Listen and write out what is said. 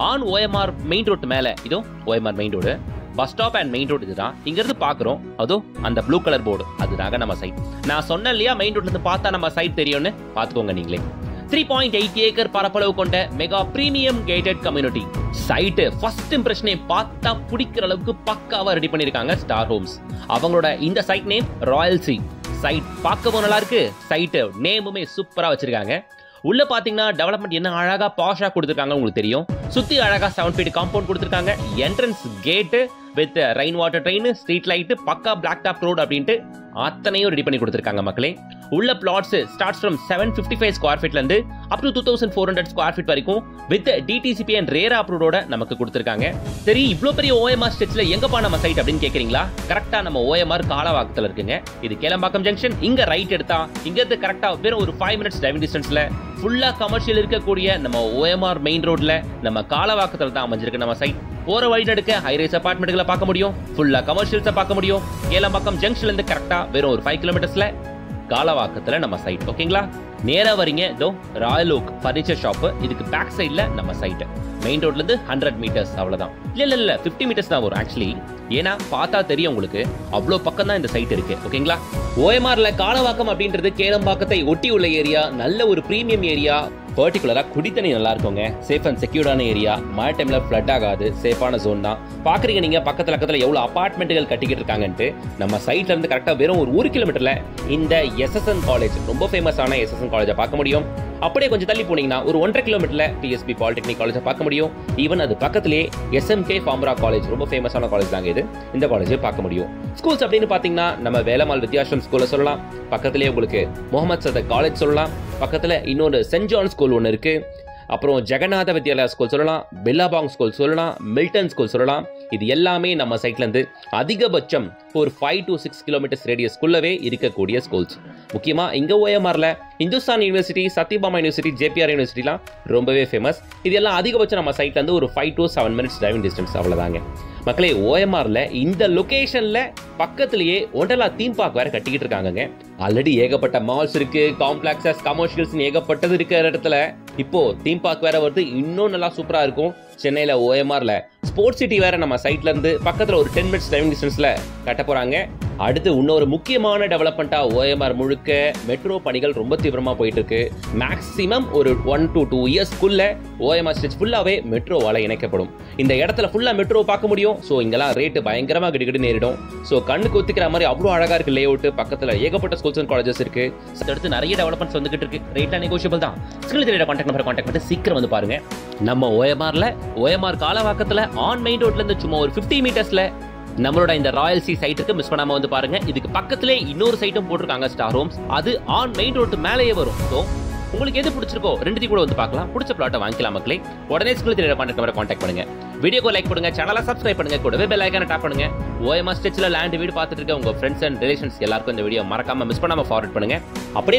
On OMR main road மேல இதோ OMR main road bus stop and main road இதுதான். இங்க இருந்து பாக்குறோம் அதோ அந்த ப்ளூ கலர் போர்டு அதுதாங்க நம்ம சைட். நான் சொன்னேன் இல்லையா மெயின் ரோட்ல இருந்து பார்த்தா நம்ம சைட் தெரியும்னு, பாத்துக்கோங்க நீங்களே. 3.8 ஏக்கர் பரப்பளவு கொண்ட mega premium gated community site. First இம்ப்ரெஷனே பார்த்தா பிடிக்கிற அளவுக்கு பக்காவா ரெடி பண்ணிருக்காங்க ஸ்டார் ஹோம்ஸ். அவங்களோட இந்த site name Royal C. Site பார்க்கவும் நல்லா இருக்கு, சைட் நேமுமே சூப்பரா வச்சிருக்காங்க. உள்ள பாத்தீங்கன்னா டெவலப்மெண்ட் என்ன அழகா பாஷா கொடுத்திருக்காங்க உங்களுக்கு தெரியும். சுத்தி அழகா 7 ஃபீட் காம்பவுண்ட் கொடுத்திருக்காங்க. Entrance gate with rain water drain, street light, பக்கா பிளாக் டாப் ரோட் அப்படின்ட்டு அத்தனையும் ரெடி பண்ணி கொடுத்திருக்காங்க மக்களே. உள்ள பிளாட்ஸ் ஸ்டார்ட்ஸ் ஃப்ரம் 755 ஸ்கொயர் ஃபீட்ல இருந்து அப் டு 2400 ஸ்கொயர் ஃபீட் வரைக்கும் வித் டிடிசிபி அண்ட் ரேரா அப்ரூவோட நமக்கு கொடுத்திருக்காங்க. சரி, இவ்ளோ பெரிய ஓஎம்ஆர் ஸ்ட்ரெச்ல எங்கப்பா நம்ம சைட் அப்படின்னு கேக்குறீங்களா? கரெக்டா நம்ம ஓஎம்ஆர் காலவாக்கத்துல இருக்குங்க. இது கேளம்பாக்கம் ஜங்ஷன். இங்க ரைட் எடுத்தா இங்க இருந்து கரெக்டா வெறும் ஒரு 5 மினிட்ஸ் டிரைவிங் டிஸ்டன்ஸ்ல ஃபுல்லா கமர்ஷியல் இருக்கக்கூடிய நம்ம ஓஎம்ஆர் மெயின் ரோட்ல நம்ம காலவாக்கத்துல தான் அமைஞ்சிருக்கு நம்ம சைட். போற வழி நடுக்க ஹைரைஸ் அபார்ட்மெண்ட்களை பார்க்க முடியும், ஃபுல்லா கமர்ஷியல்ஸை பார்க்க முடியும். கேளம்பாக்கம் ஜங்ஷன்ல இருந்து கரெக்டா வெறும் ஒரு 5 கிலோமீட்டர்ஸ்ல காலவாக்கத்துல நம்ம சைட். ஓகேங்களா? நேரா வரீங்க இதோ ராயல் ஓக் ஃபர்னிச்சர் ஷாப். இதுக்கு பேக் சைட்ல நம்ம சைட். மெயின் ரோட்ல இருந்து 100 மீட்டர்ஸ் அவ்வளவுதான். இல்ல 50 மீட்டர்ஸ் தான் வரும் ஆக்சுவலி. ஏன்னா பார்த்தா தெரியும் உங்களுக்கு அவ்வளோ பக்கம் தான் இந்த சைட் இருக்கு. ஓகேங்களா? ஓஎம்ஆர்ல காலவாக்கம் அப்படின்றது கேளம்பாக்கத்தை ஒட்டி உள்ள ஏரியா. நல்ல ஒரு பிரீமியம் ஏரியா. பர்டிகுலரா குடித்தண்ணி நல்லா இருக்குங்க. சேஃப் அண்ட் செக்யூர்டான ஏரியா. மழை டைம்ல ஃப்ளட் ஆகாது. சேஃபான ஜோன் தான். பாக்குறீங்க நீங்க பக்கத்துல எவ்வளவு அபார்ட்மெண்ட்டுகள் கட்டிக்கிட்டு இருக்காங்கன்ட்டு. நம்ம சைட்ல இருந்து கரெக்டா வெறும் ஒரு 1 கிலோமீட்டர்ல இந்த எஸ்எஸ்என் காலேஜ், ரொம்ப ஃபேமஸான எஸ்எஸ்என் காலேஜை பார்க்க முடியும். அப்படியே கொஞ்சம் தள்ளி போனீங்கன்னா ஒரு 1.5 கிலோமீட்டர்ல டிஎஸ்பி பாலிடெக்னிக் காலேஜை பார்க்க முடியும். ஈவன் அது பக்கத்திலே எஸ்எம்கே ஃபார்மரா காலேஜ், ரொம்ப ஃபேமஸான காலேஜ் தாங்க இது. இந்த காலேஜை பார்க்க முடியும். ஸ்கூல்ஸ் அப்படின்னு பாத்தீங்கன்னா நம்ம வேலம்மாள் வித்யாஸ்ரம் ஸ்கூல்ல சொல்லலாம். பக்கத்திலே உங்களுக்கு முகமது சதக் காலேஜ் சொல்லலாம். பக்கத்துல இன்னொரு சென்ட் ஜான் ஸ்கூல் ஒன்று இருக்கு. அப்புறம் ஜெகநாத வித்யாலயா ஸ்கூல் சொல்லலாம், பில்லாபாங் ஸ்கூல் சொல்லலாம், மில்டன் ஸ்கூல் சொல்லலாம். இது எல்லாமே நம்ம சைட்ல இருந்து அதிகபட்சம் ஒரு 5 to 6 கிலோமீட்டர்ஸ் ரேடியஸ்குள்ளவே இருக்கக்கூடிய ஸ்கூல்ஸ். முக்கியமா இங்க ஓஎம்ஆர்ல இந்துஸ்தான் யூனிவர்சிட்டி, சத்யபாமா யூனிவர்சிட்டி, ஜேபிஆர் யூனிவர்சிட்டிலாம் ரொம்பவே ஃபேமஸ். இது எல்லாம் அதிகபட்சம் நம்ம சைட்ல இருந்து ஒரு 5 to 7 மினிட்ஸ் டிரைவிங் டிஸ்டன்ஸ் அவ்வளவுதாங்க மக்களே. ஓஎம்ஆர்ல இந்த லொகேஷன்ல பக்கத்திலேயே ஒண்டர்லா தீம் பார்க் வேற கட்டிக்கிட்டு இருக்காங்க. ஆல்ரெடி ஏகப்பட்ட மால்ஸ் இருக்கு, காம்ப்ளெக்ஸஸ், கமர்ஷியல்ஸ் ஏகப்பட்டது இருக்கிற இடத்துல இப்போ தீம் பார்க் வேற வருது. இன்னும் நல்லா சூப்பரா இருக்கும். சென்னையில ஓஎம்ஆர்ல ஸ்போர்ட்ஸ் சிட்டி வேற நம்ம சைட்ல இருந்து பக்கத்துல ஒரு 10 மினிட்ஸ் டிரைவிங் டிஸ்டன்ஸ்ல கட்ட போறாங்க. அடுத்து இன்னொரு முக்கியமான டெவலப்மெண்டா ஓஎம்ஆர் முழுக்க மெட்ரோ பணிகள் ரொம்ப தீவிரமா போயிட்டு இருக்கு. மேக்ஸிமம் ஒரு 1 to 2 இயர்ஸ்க்குள்ள ஓஎம்ஆர் ஸ்ட்ரெச் ஃபுல்லாவே மெட்ரோவால இணைக்கப்படும். இந்த இடத்துல ஃபுல்லா மெட்ரோ பார்க்க முடியும். ஸோ இங்கெல்லாம் ரேட்டு பயங்கரமா கிடுகிடு நேரிடும். ஸோ கண்ணுக்கு ஒத்திக்கிற மாதிரி அவ்வளோ அழகா இருக்கு லே அவுட். பக்கத்துல ஏகப்பட்ட ஸ்கூல்ஸ் அண்ட் காலேஜஸ் இருக்கு. அடுத்து நிறைய டெவலப்மெண்ட்ஸ் வந்துகிட்டு இருக்கு. ரேட்லாம் நெகோஷியபிள் தான். ஸ்கில் தெரியல கான்டாக்ட் நம்பர் கான்டாக்ட் பண்ணி சீக்கிரம் வந்து பாருங்க. நம்ம ஓஎம்ஆர் காலவாக்கத்துல ஆன் மெயின் ரோட்ல இருந்து சும்மா ஒரு 50 மீட்டர்ஸ்ல நம்மளோட இந்த ராயல் சி சைட்டுக்கு மிஸ் பண்ணாம வந்து பாருங்க. இதுக்கு பக்கத்திலே இன்னொரு சைட்டும் போட்டிருக்காங்க ஸ்டார் ஹோம்ஸ். அது ஆன் மெயின் ரோட் மேலேயே வரும். ஸோ உங்களுக்கு எது பிடிச்சிருக்கோ ரெண்டுத்தையும் கூட வந்து பார்க்கலாம். பிடிச்ச பிளாட்டை வாங்கிக்கலாம் மக்களே. உடனே ஸ்கில் தெரியல கான்டாக்ட் நம்பரை கான்டாக்ட் பண்ணுங்க. வீடியோக்கு லைக் பண்ணுங்க, சேனலை சப்ஸ்கிரைப் பண்ணுங்க, கூடவே பெல் ஐகானை டாப் பண்ணுங்க. ஓஎம்ஆர் ஸ்ட்ரெச்ல லேண்ட் வீடு பார்த்துட்டு இருக்க உங்க ஃப்ரெண்ட்ஸ் அண்ட் ரிலேஷன்ஸ் எல்லாருக்கும் இந்த வீடியோ மறக்காம மிஸ் பண்ணாம ஃபார்வர்ட் பண்ணுங்க. அப்படியே